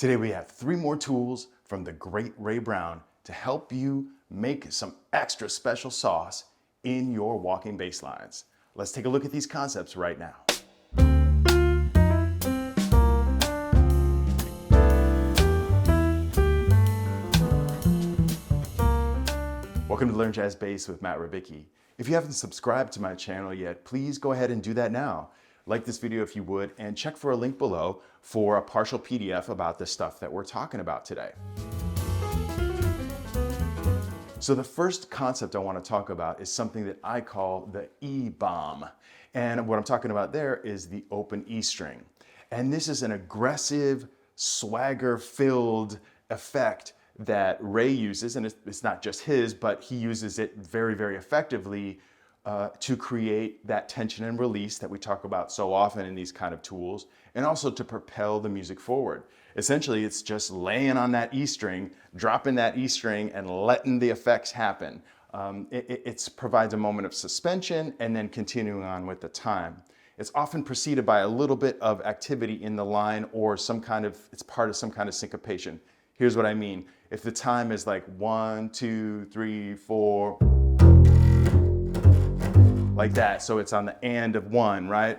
Today we have 3 more tools from the great Ray Brown to help you make some extra special sauce in your walking bass lines. Let's take a look at these concepts right now. Welcome to Learn Jazz Bass with Matt Rabicki. If you haven't subscribed to my channel yet, please go ahead and do that now. Like this video if you would, and check for a link below for a partial PDF about the stuff that we're talking about today. So the first concept I want to talk about is something that I call the E-bomb. And what I'm talking about there is the open E string. And this is an aggressive, swagger-filled effect that Ray uses, and it's not just his, but he uses it very, very effectively to create that tension and release that we talk about so often in these kind of tools, and also to propel the music forward. Essentially, it's just laying on that E string, dropping that E string, and letting the effects happen. It provides a moment of suspension and then continuing on with the time. It's often preceded by a little bit of activity in the line or it's part of some kind of syncopation. Here's what I mean. If the time is like 1, 2, 3, 4, like that, so it's on the and of 1, right?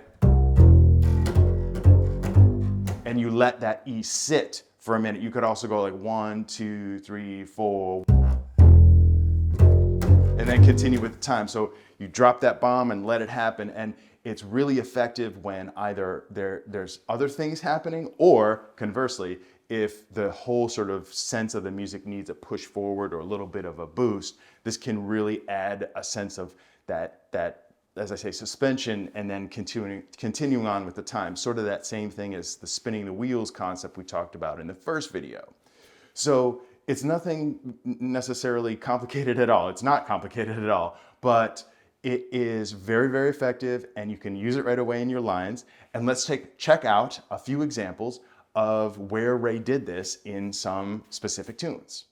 And you let that E sit for a minute. You could also go like 1, 2, 3, 4, and then continue with the time. So you drop that bomb and let it happen, and it's really effective when either there's other things happening, or conversely, if the whole sort of sense of the music needs a push forward or a little bit of a boost, this can really add a sense of that, as I say, suspension, and then continuing on with the time. Sort of that same thing as the spinning the wheels concept we talked about in the first video. So it's nothing necessarily complicated at all. It's not complicated at all, but it is very, very effective, and you can use it right away in your lines. And let's check out a few examples of where Ray did this in some specific tunes.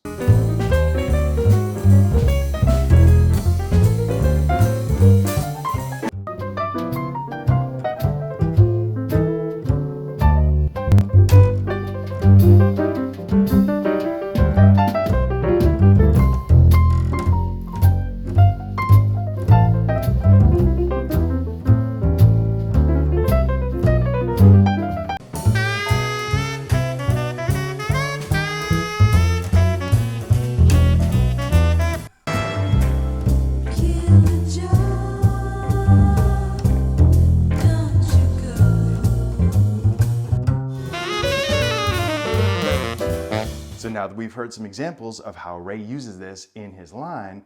So now that we've heard some examples of how Ray uses this in his line,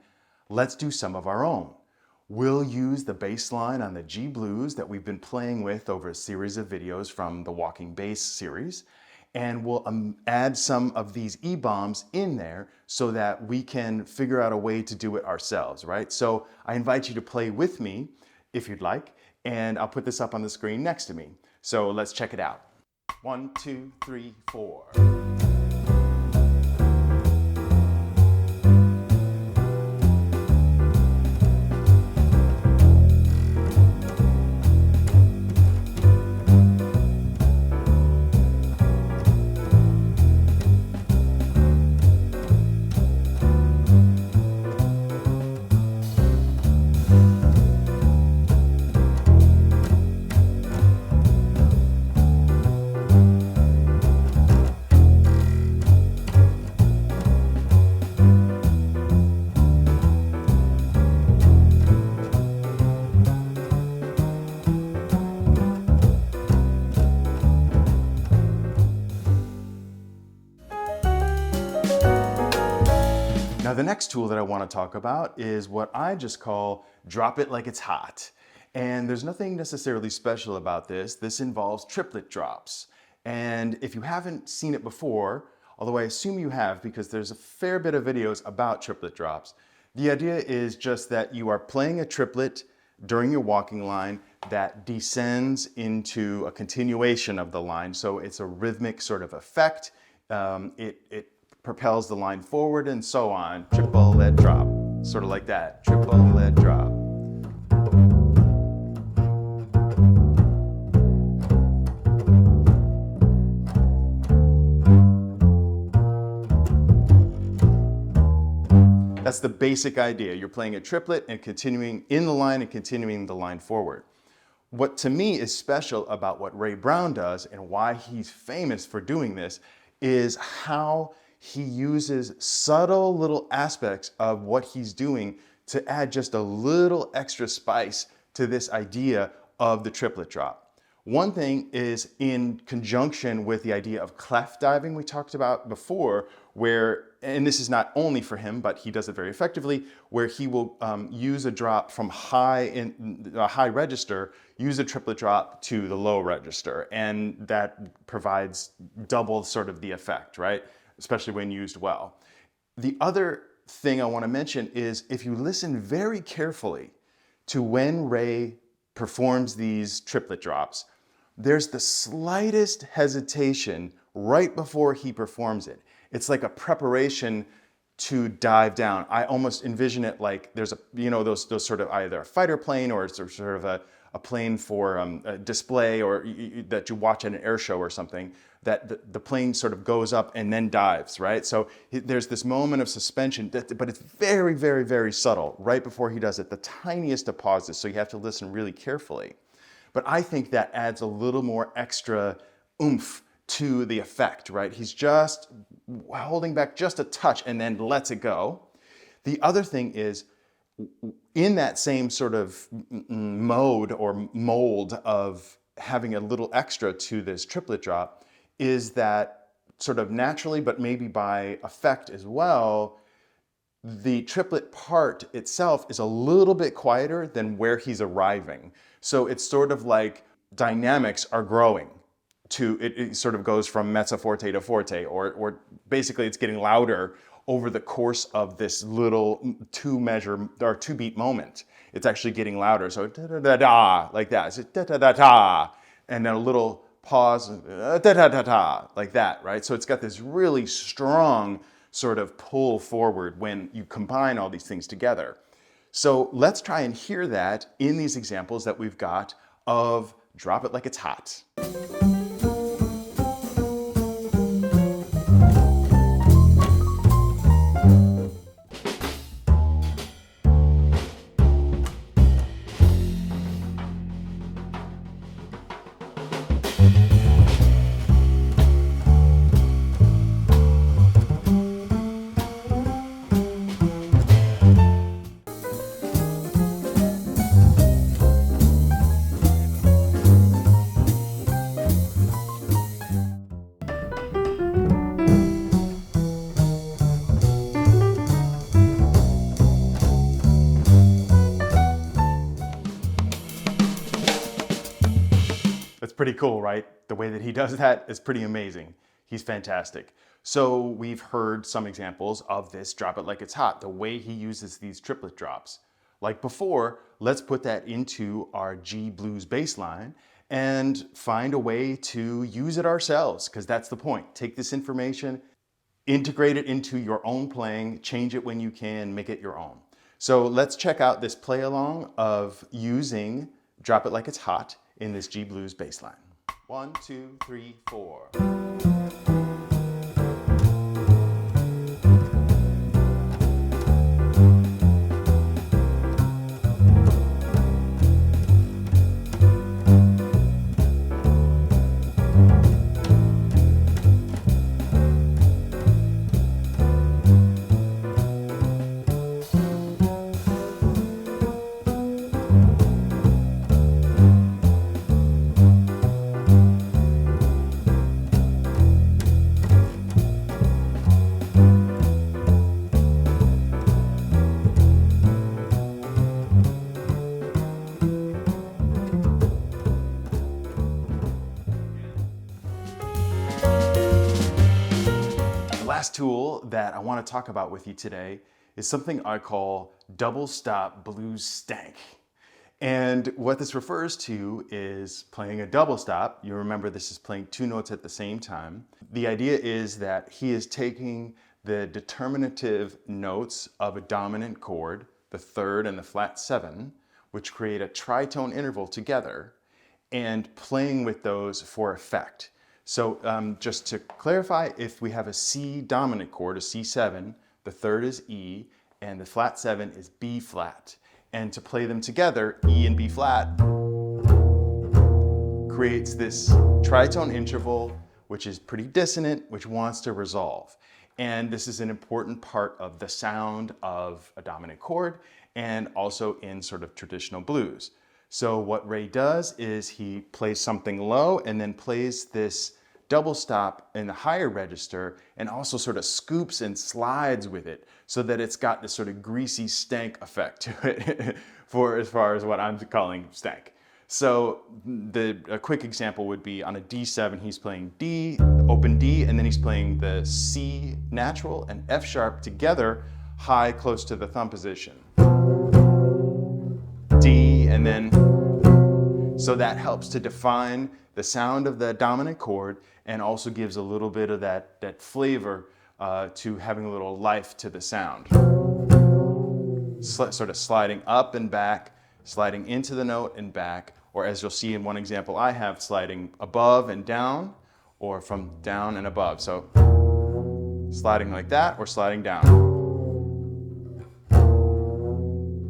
let's do some of our own. We'll use the bass line on the G blues that we've been playing with over a series of videos from the Walking Bass series, and we'll add some of these E-bombs in there so that we can figure out a way to do it ourselves, right? So I invite you to play with me if you'd like, and I'll put this up on the screen next to me. So let's check it out. 1, 2, 3, 4. Now the next tool that I want to talk about is what I just call drop it like it's hot. And there's nothing necessarily special about this. This involves triplet drops. And if you haven't seen it before, although I assume you have because there's a fair bit of videos about triplet drops, the idea is just that you are playing a triplet during your walking line that descends into a continuation of the line. So it's a rhythmic sort of effect. It propels the line forward and so on. Triple lead drop, sort of like that. Triple lead drop. That's the basic idea. You're playing a triplet and continuing in the line and continuing the line forward. What to me is special about what Ray Brown does and why he's famous for doing this is how he uses subtle little aspects of what he's doing to add just a little extra spice to this idea of the triplet drop. One thing is in conjunction with the idea of clef diving we talked about before, where, and this is not only for him, but he does it very effectively, where he will use a drop from a high register, use a triplet drop to the low register, and that provides double sort of the effect, right? Especially when used well. The other thing I want to mention is if you listen very carefully to when Ray performs these triplet drops, there's the slightest hesitation right before he performs it. It's like a preparation to dive down. I almost envision it like there's a, those sort of either a fighter plane or it's sort of a plane for a display or that you watch at an air show or something, that the plane sort of goes up and then dives, right? So there's this moment of suspension, but it's very, very, very subtle right before he does it, the tiniest of pauses. So you have to listen really carefully. But I think that adds a little more extra oomph to the effect, right? He's just holding back just a touch and then lets it go. The other thing is, in that same sort of mode or mold of having a little extra to this triplet drop, is that sort of naturally, but maybe by effect as well, the triplet part itself is a little bit quieter than where he's arriving. So it's sort of like dynamics are growing to, it sort of goes from mezzo forte to forte, or basically it's getting louder over the course of this little two beat moment. It's actually getting louder. So da da da da, like that. It's da da da da, and then a little pause, da da da da, like that, right? So it's got this really strong sort of pull forward when you combine all these things together. So let's try and hear that in these examples that we've got of Drop It Like It's Hot. That's pretty cool, right? The way that he does that is pretty amazing. He's fantastic. So we've heard some examples of this Drop It Like It's Hot, the way he uses these triplet drops. Like before, let's put that into our G blues bass line and find a way to use it ourselves, because that's the point. Take this information, integrate it into your own playing, change it when you can, make it your own. So let's check out this play along of using Drop It Like It's Hot in this G blues bass line. 1, 2, 3, 4. Last tool that I want to talk about with you today is something I call double stop blues stank. And what this refers to is playing a double stop. You remember this is playing two notes at the same time. The idea is that he is taking the determinative notes of a dominant chord, the third and the flat 7, which create a tritone interval together, and playing with those for effect. So just to clarify, if we have a C dominant chord, a C7, the third is E, and the flat 7 is B flat. And to play them together, E and B flat creates this tritone interval, which is pretty dissonant, which wants to resolve. And this is an important part of the sound of a dominant chord and also in sort of traditional blues. So what Ray does is he plays something low and then plays this double stop in the higher register and also sort of scoops and slides with it so that it's got this sort of greasy stank effect to it for as far as what I'm calling stank. So a quick example would be on a D7, he's playing D, open D, and then he's playing the C natural and F sharp together, high close to the thumb position. D, and then, so that helps to define the sound of the dominant chord and also gives a little bit of that flavor to having a little life to the sound. Sort of sliding up and back, sliding into the note and back, or as you'll see in one example I have, sliding above and down, or from down and above. So sliding like that or sliding down.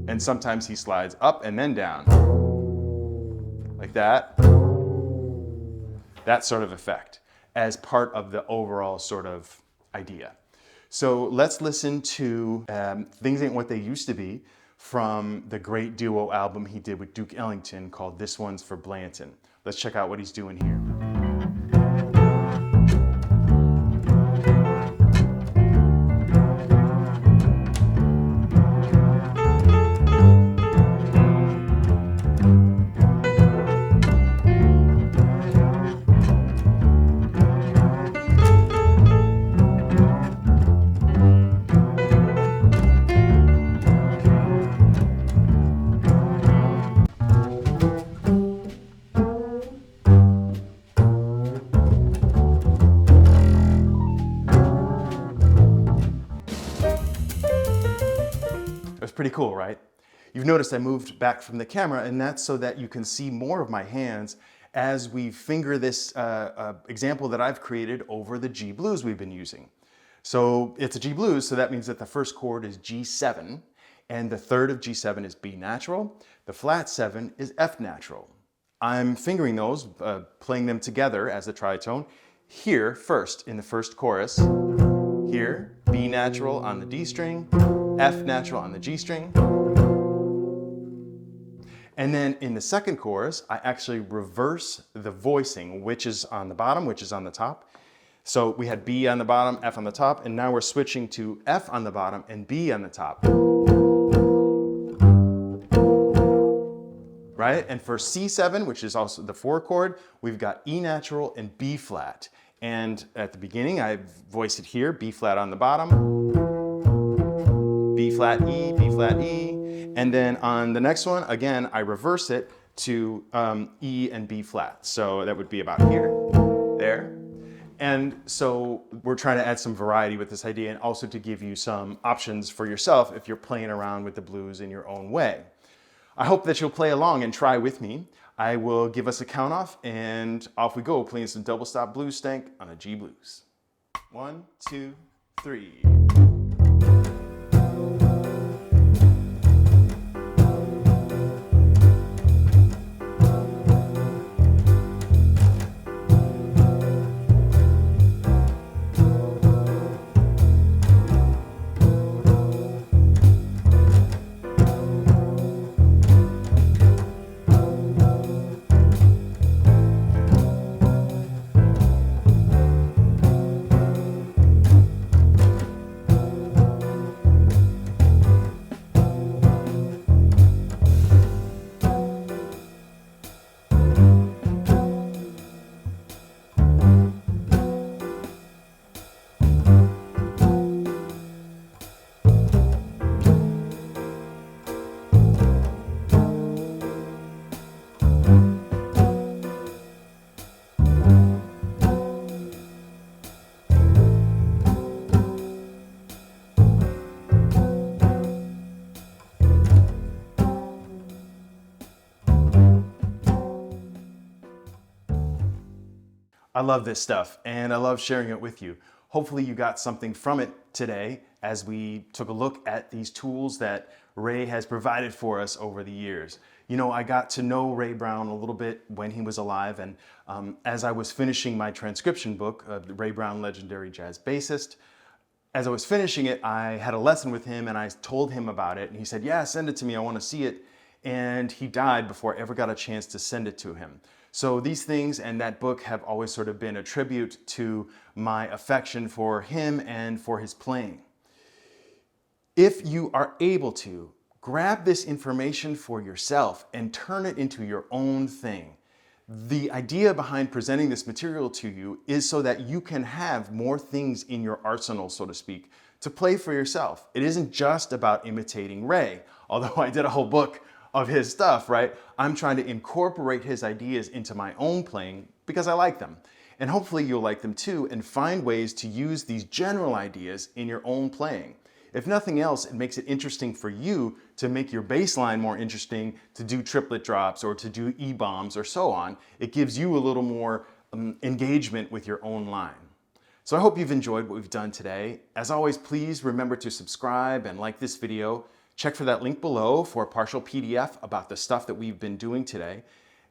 And sometimes he slides up and then down, like that. That sort of effect as part of the overall sort of idea. So let's listen to Things Ain't What They Used to Be from the great duo album he did with Duke Ellington called This One's for Blanton. Let's check out what he's doing here. Pretty cool, right? You've noticed I moved back from the camera, and that's so that you can see more of my hands as we finger this example that I've created over the G blues we've been using. So it's a G blues, so that means that the first chord is G7, and the third of G7 is B natural, the flat 7 is F natural. I'm fingering those, playing them together as a tritone, here first in the first chorus, here, B natural on the D string, F natural on the G string. And then in the second chorus, I actually reverse the voicing, which is on the bottom, which is on the top. So we had B on the bottom, F on the top, and now we're switching to F on the bottom and B on the top. Right? And for C7, which is also the 4 chord, we've got E natural and B flat. And at the beginning, I voice it here, B flat on the bottom, B flat, E, and then on the next one, again, I reverse it to E and B flat. So that would be about here, there. And so we're trying to add some variety with this idea and also to give you some options for yourself if you're playing around with the blues in your own way. I hope that you'll play along and try with me. I will give us a count off and off we go playing some double stop blues stank on a G blues. 1, 2, 3. I love this stuff and I love sharing it with you. hopefully you got something from it today as we took a look at these tools that Ray has provided for us over the years. You know, I got to know Ray Brown a little bit when he was alive, and as I was finishing my transcription book, Ray Brown, Legendary Jazz Bassist, as I was finishing it, I had a lesson with him and I told him about it, and he said, yeah, send it to me, I want to see it. And he died before I ever got a chance to send it to him. So these things and that book have always sort of been a tribute to my affection for him and for his playing. If you are able to, grab this information for yourself and turn it into your own thing. The idea behind presenting this material to you is so that you can have more things in your arsenal, so to speak, to play for yourself. It isn't just about imitating Ray, although I did a whole book of his stuff, right? I'm trying to incorporate his ideas into my own playing because I like them. And hopefully you'll like them too and find ways to use these general ideas in your own playing. If nothing else, it makes it interesting for you to make your bass line more interesting, to do triplet drops or to do E-bombs or so on. It gives you a little more engagement with your own line. So I hope you've enjoyed what we've done today. As always, please remember to subscribe and like this video. Check for that link below for a partial PDF about the stuff that we've been doing today.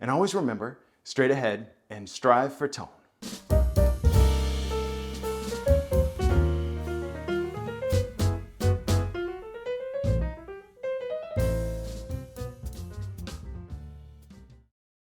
And always remember, straight ahead and strive for tone.